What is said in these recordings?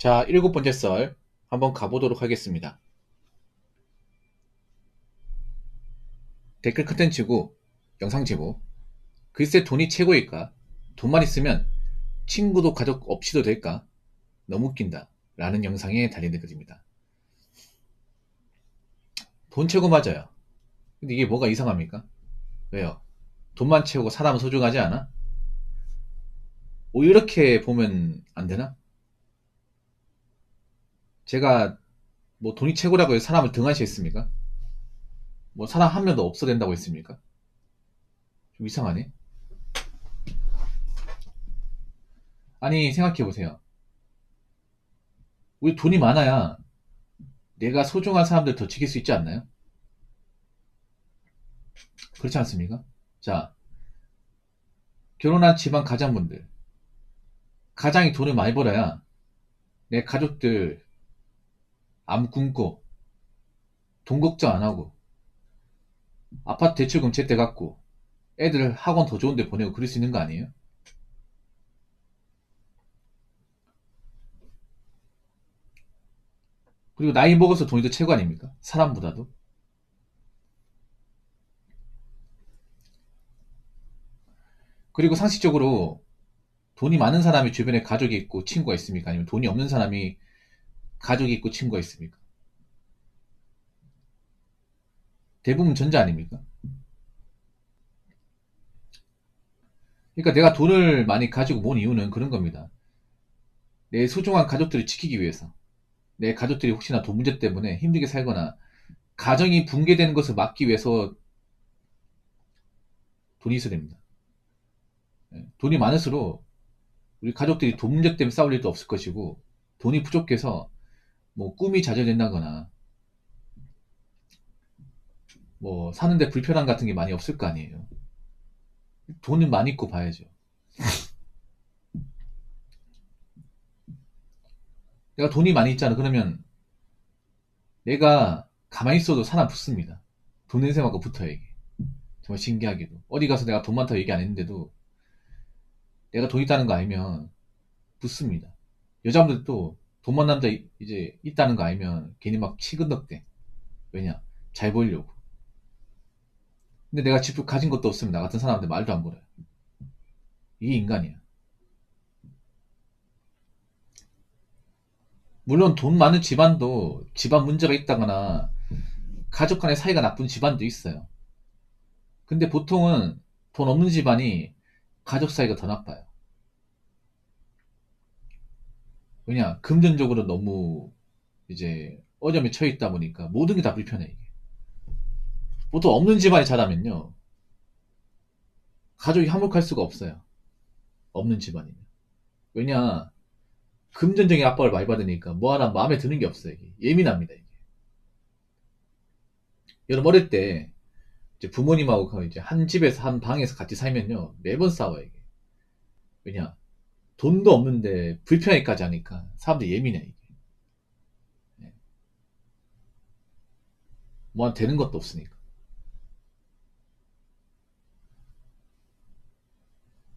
자, 일곱 번째 썰 한번 가보도록 하겠습니다. 댓글 컨텐츠고 영상 제목. 글쎄 돈이 최고일까? 돈만 있으면 친구도 가족 없이도 될까? 너무 웃긴다 라는 영상에 달린 댓글입니다. 돈 최고 맞아요. 근데 이게 뭐가 이상합니까? 왜요? 돈만 채우고 사람은 소중하지 않아? 이렇게 보면 안 되나? 제가 뭐 돈이 최고라고 해서 사람을 등한시했습니까? 뭐 사람 한 명도 없어야 된다고 했습니까? 좀 이상하네. 아니 생각해보세요. 우리 돈이 많아야 내가 소중한 사람들 더 지킬 수 있지 않나요? 그렇지 않습니까? 자, 결혼한 집안 가장분들. 가장이 돈을 많이 벌어야 내 가족들 안 굶고 돈 걱정 안 하고 아파트 대출금 제때 갚고 애들 학원 더 좋은 데 보내고 그럴 수 있는 거 아니에요? 그리고 나이 먹어서 돈이 더 최고 아닙니까? 사람보다도. 그리고 상식적으로 돈이 많은 사람이 주변에 가족이 있고 친구가 있습니까? 아니면 돈이 없는 사람이 가족이 있고 친구가 있습니까? 대부분 전자 아닙니까? 그러니까 내가 돈을 많이 가지고 모은 이유는 그런 겁니다. 내 소중한 가족들을 지키기 위해서. 내 가족들이 혹시나 돈 문제 때문에 힘들게 살거나 가정이 붕괴되는 것을 막기 위해서 돈이 있어야 됩니다. 돈이 많을수록 우리 가족들이 돈 문제 때문에 싸울 일도 없을 것이고, 돈이 부족해서 뭐 꿈이 좌절된다거나 뭐 사는데 불편함 같은 게 많이 없을 거 아니에요. 돈은 많이 있고 봐야죠. 내가 돈이 많이 있잖아. 그러면 내가 가만히 있어도 사람 붙습니다. 돈 냄새맡고 붙어요, 이게. 정말 신기하게도. 어디 가서 내가 돈 많다고 얘기 안 했는데도 내가 돈 있다는 거 알면 붙습니다. 여자분들도 돈 많은 남자 이제 있다는 거 알면 괜히 막 치근덕대. 왜냐? 잘 보이려고. 근데 내가 집 가진 것도 없으면 나 같은 사람한테 말도 안 걸어요. 이게 인간이야. 물론 돈 많은 집안도 집안 문제가 있다거나 가족 간의 사이가 나쁜 집안도 있어요. 근데 보통은 돈 없는 집안이 가족 사이가 더 나빠요. 왜냐? 금전적으로 너무 이제 어려움에 처해 있다 보니까 모든 게 다 불편해, 이게. 보통 없는 집안이 자라면요. 가족이 화목할 수가 없어요. 없는 집안이면. 왜냐? 금전적인 압박을 많이 받으니까 뭐 하나 마음에 드는 게 없어요, 이게. 예민합니다, 이게. 여러분 어릴 때 이제 부모님하고 이제 한 집에서 한 방에서 같이 살면요. 매번 싸워요, 이게. 왜냐? 돈도 없는데 불편하기까지 하니까 사람들이 예민해, 이게. 예. 뭐 되는 것도 없으니까.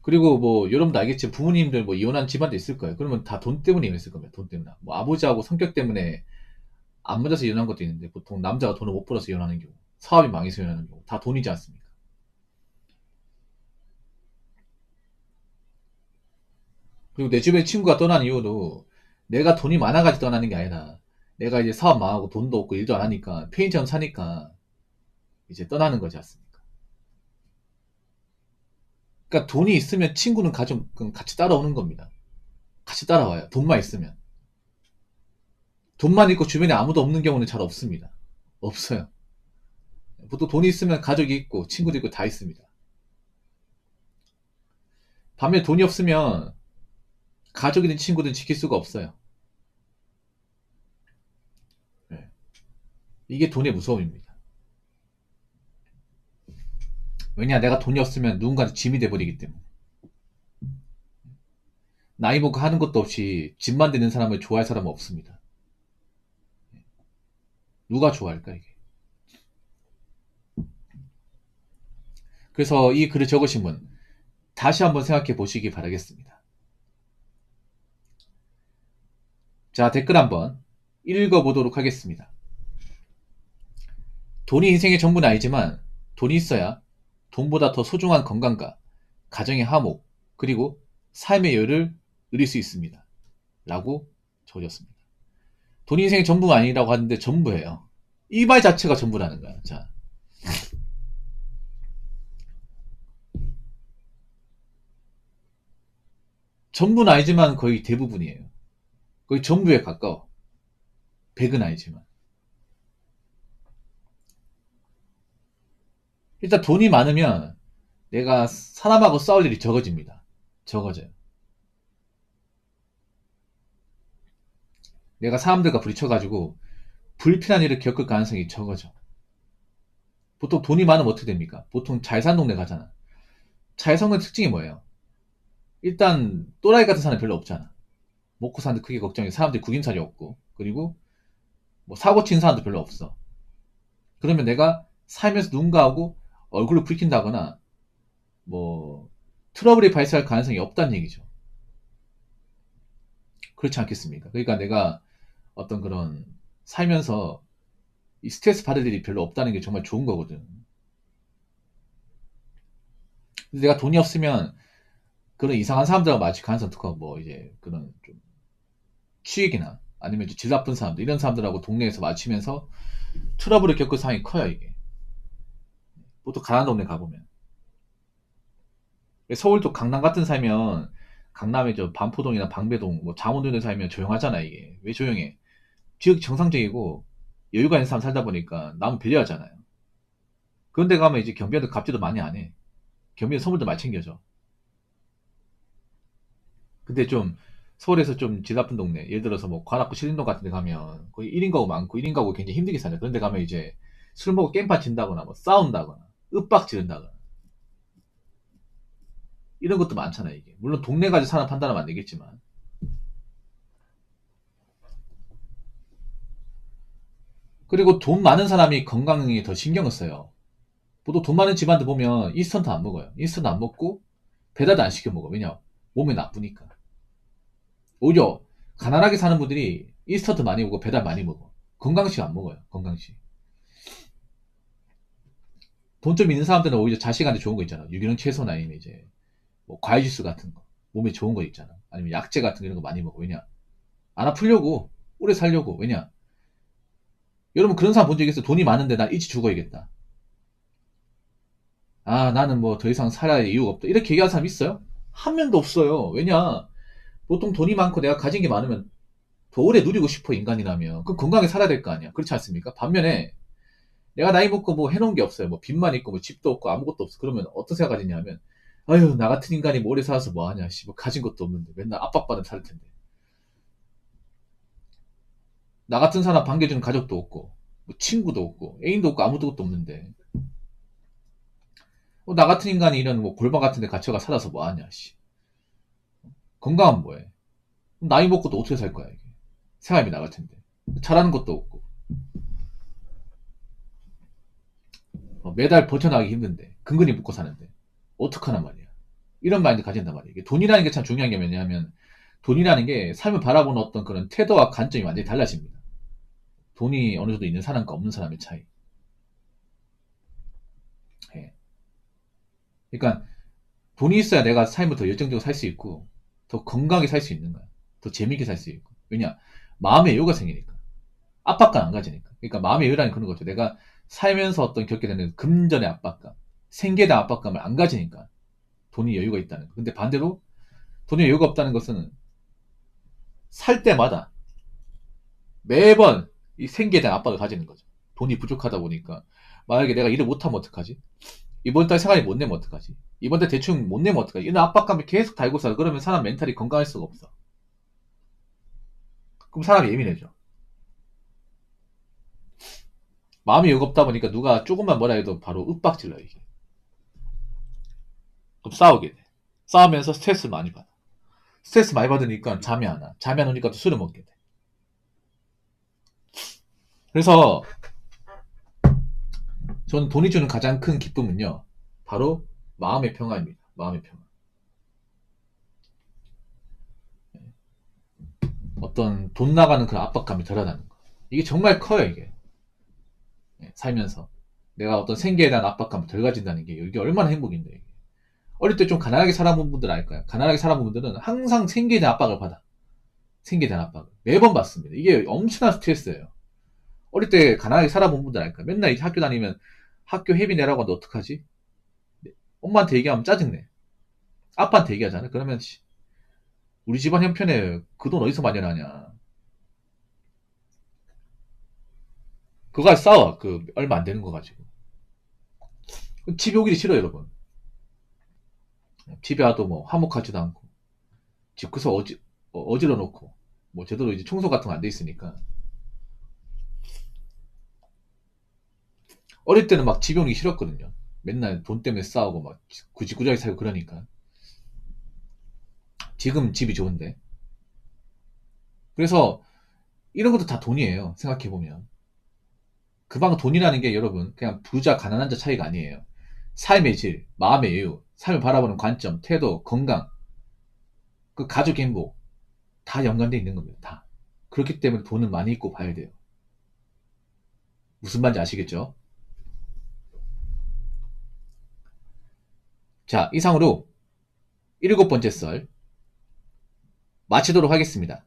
그리고 뭐 여러분도 알겠지만 부모님들 뭐 이혼한 집안도 있을 거예요. 그러면 다 돈 때문에 이혼했을 겁니다. 돈 때문에. 뭐 아버지하고 성격 때문에 안 맞아서 이혼한 것도 있는데 보통 남자가 돈을 못 벌어서 이혼하는 경우, 사업이 망해서 이혼하는 경우 다 돈이지 않습니까? 그리고 내 주변에 친구가 떠난 이유도 내가 돈이 많아가지고 떠나는 게 아니라 내가 이제 사업 망하고 돈도 없고 일도 안 하니까 페인처럼 사니까 이제 떠나는 거지 않습니까? 그러니까 돈이 있으면 친구는 같이 따라오는 겁니다. 같이 따라와요. 돈만 있으면. 돈만 있고 주변에 아무도 없는 경우는 잘 없습니다. 없어요. 보통 돈이 있으면 가족이 있고 친구도 있고 다 있습니다. 반면에 돈이 없으면 가족이든 친구든 지킬 수가 없어요. 네. 이게 돈의 무서움입니다. 왜냐, 내가 돈이 없으면 누군가한테 짐이 돼버리기 때문에. 나이 먹고 하는 것도 없이 집만 되는 사람을 좋아할 사람은 없습니다. 누가 좋아할까, 이게. 그래서 이 글을 적으신 분, 다시 한번 생각해 보시기 바라겠습니다. 자, 댓글 한번 읽어보도록 하겠습니다. 돈이 인생의 전부는 아니지만 돈이 있어야 돈보다 더 소중한 건강과 가정의 화목 그리고 삶의 여유를 누릴 수 있습니다. 라고 적어졌습니다. 돈이 인생의 전부가 아니라고 하는데 전부예요. 이 말 자체가 전부라는 거야. 자, 전부는 아니지만 거의 대부분이에요. 거의 전부에 가까워. 100은 아니지만. 일단 돈이 많으면 내가 사람하고 싸울 일이 적어집니다. 적어져요. 내가 사람들과 부딪혀가지고 불필요한 일을 겪을 가능성이 적어져. 보통 돈이 많으면 어떻게 됩니까? 보통 잘 사는 동네 가잖아. 잘 사는 특징이 뭐예요? 일단 또라이 같은 사람이 별로 없잖아. 먹고 사는데 크게 걱정해. 사람들이 구김살이 없고 그리고 뭐 사고 친 사람도 별로 없어. 그러면 내가 살면서 누군가하고 얼굴을 붉힌다거나 뭐 트러블이 발생할 가능성이 없다는 얘기죠. 그렇지 않겠습니까? 그러니까 내가 어떤 그런 살면서 이 스트레스 받을 일이 별로 없다는 게 정말 좋은 거거든. 근데 내가 돈이 없으면 그런 이상한 사람들하고 마주칠 가능성 특허 뭐 이제 그런 좀 취익이나 아니면 질 나쁜 사람들 이런 사람들하고 동네에서 마주치면서 트러블을 겪을 상황이 커요 이게. 보통 가난한 동네 가보면 서울도 강남 같은 살면 강남에 저 반포동이나 방배동 뭐 잠원동에 살면 조용하잖아 이게. 왜 조용해? 지역 정상적이고 여유가 있는 사람 살다 보니까 남은 배려하잖아요. 그런데 가면 이제 경비원들 갑질도 많이 안 해. 경비원 선물도 많이 챙겨줘. 근데 좀 서울에서 좀 질 나쁜 동네 예를 들어서 뭐 관악구 신림동 같은 데 가면 거의 1인 가구 많고 1인 가구 굉장히 힘들게 사냐. 그런데 가면 이제 술 먹고 깽판 친다거나 뭐 싸운다거나 윽박 지른다거나 이런 것도 많잖아요 이게. 물론 동네 가지고 사람 판단하면 안 되겠지만 그리고 돈 많은 사람이 건강에 더 신경을 써요. 보통 돈 많은 집안들 보면 인스턴트 안 먹어요. 인스턴트 안 먹고 배달도 안 시켜 먹어. 왜냐? 몸에 나쁘니까. 오히려 가난하게 사는 분들이 인스턴트 많이 먹고 배달 많이 먹어. 건강식 안 먹어요. 건강식. 돈 좀 있는 사람들은 오히려 자식한테 좋은 거 있잖아. 유기농 채소나 아니면 이제 뭐 과일 주스 같은 거. 몸에 좋은 거 있잖아. 아니면 약재 같은 거 이런 거 많이 먹어. 왜냐? 안 아프려고. 오래 살려고. 왜냐? 여러분 그런 사람 본 적 있어요? 돈이 많은데 나 일찍 죽어야겠다. 아, 나는 뭐 더 이상 살아야 이유가 없다. 이렇게 얘기하는 사람 있어요? 한 명도 없어요. 왜냐? 보통 돈이 많고 내가 가진 게 많으면 더 오래 누리고 싶어, 인간이라면. 그럼 건강하게 살아야 될 거 아니야. 그렇지 않습니까? 반면에 내가 나이 먹고 뭐 해놓은 게 없어요. 뭐 빚만 있고 뭐 집도 없고 아무것도 없어. 그러면 어떤 생각 가지냐면, 아유, 나 같은 인간이 뭐 오래 살아서 뭐 하냐. 씨, 뭐 가진 것도 없는데. 맨날 압박받으면 살 텐데. 나 같은 사람 반겨주는 가족도 없고, 뭐 친구도 없고, 애인도 없고 아무것도 없는데. 나 같은 인간이 이런 뭐 골방 같은 데 갇혀가 살아서 뭐 하냐, 씨. 건강은 뭐해? 나이 먹고도 어떻게 살 거야, 이게. 생활비 나갈 텐데. 잘하는 것도 없고. 매달 버텨나가기 힘든데. 근근히 묶고 사는데. 어떡하란 말이야. 이런 마인드 가진단 말이야. 이게 돈이라는 게 참 중요한 게 뭐냐면, 돈이라는 게 삶을 바라보는 어떤 그런 태도와 관점이 완전히 달라집니다. 돈이 어느 정도 있는 사람과 없는 사람의 차이. 예. 그러니까 돈이 있어야 내가 삶을 더 열정적으로 살 수 있고, 더 건강하게 살 수 있는 거야. 더 재밌게 살 수 있고. 왜냐? 마음의 여유가 생기니까. 압박감 안 가지니까. 그러니까 마음의 여유라는 그런 거죠. 내가 살면서 어떤 겪게 되는 금전의 압박감, 생계에 대한 압박감을 안 가지니까 돈이 여유가 있다는 거. 근데 반대로 돈이 여유가 없다는 것은 살 때마다 매번 이 생계에 대한 압박을 가지는 거죠. 돈이 부족하다 보니까 만약에 내가 일을 못하면 어떡하지? 이번 달 생활이 못 내면 어떡하지? 이번 달 대충 못 내면 어떡하지? 이런 압박감을 계속 달고 살아. 그러면 사람 멘탈이 건강할 수가 없어. 그럼 사람이 예민해져. 마음이 여유가 없다 보니까 누가 조금만 뭐라 해도 바로 윽박질러 이게. 그럼 싸우게 돼. 싸우면서 스트레스를 많이 받아. 스트레스 많이 받으니까 잠이 안 와. 잠이 안 오니까 또 술을 먹게 돼. 그래서 저는 돈이 주는 가장 큰 기쁨은요. 바로 마음의 평화입니다. 마음의 평화. 어떤 돈 나가는 그런 압박감이 덜하다는 거. 이게 정말 커요, 이게. 예, 살면서. 내가 어떤 생계에 대한 압박감을 덜 가진다는 게 이게 얼마나 행복인데. 이게. 어릴 때 좀 가난하게 살아본 분들 알까요? 가난하게 살아본 분들은 항상 생계에 대한 압박을 받아. 생계에 대한 압박을. 매번 받습니다. 이게 엄청난 스트레스예요. 어릴 때 가난하게 살아본 분들 알까요? 맨날 이제 학교 다니면 학교 회비 내라고 하는데 어떡하지? 엄마한테 얘기하면 짜증내. 아빠한테 얘기하잖아. 그러면 우리 집안 형편에 그 돈 어디서 마련하냐. 그거 싸워. 그 얼마 안 되는 거 가지고. 집에 오기도 싫어요, 여러분. 집에 와도 뭐 화목하지도 않고 집 구석 어지러 놓고 뭐 제대로 이제 청소 같은 거 안 돼 있으니까 어릴 때는 막 집에 오기 싫었거든요. 맨날 돈 때문에 싸우고 막 구지구자기 살고 그러니까 지금 집이 좋은데 그래서 이런 것도 다 돈이에요. 생각해보면 그 방 돈이라는 게 여러분 그냥 부자 가난한 자 차이가 아니에요. 삶의 질, 마음의 여유, 삶을 바라보는 관점, 태도, 건강, 그 가족 행복 다 연관돼 있는 겁니다. 다. 그렇기 때문에 돈은 많이 있고 봐야 돼요. 무슨 말인지 아시겠죠? 자, 이상으로 일곱 번째 썰 마치도록 하겠습니다.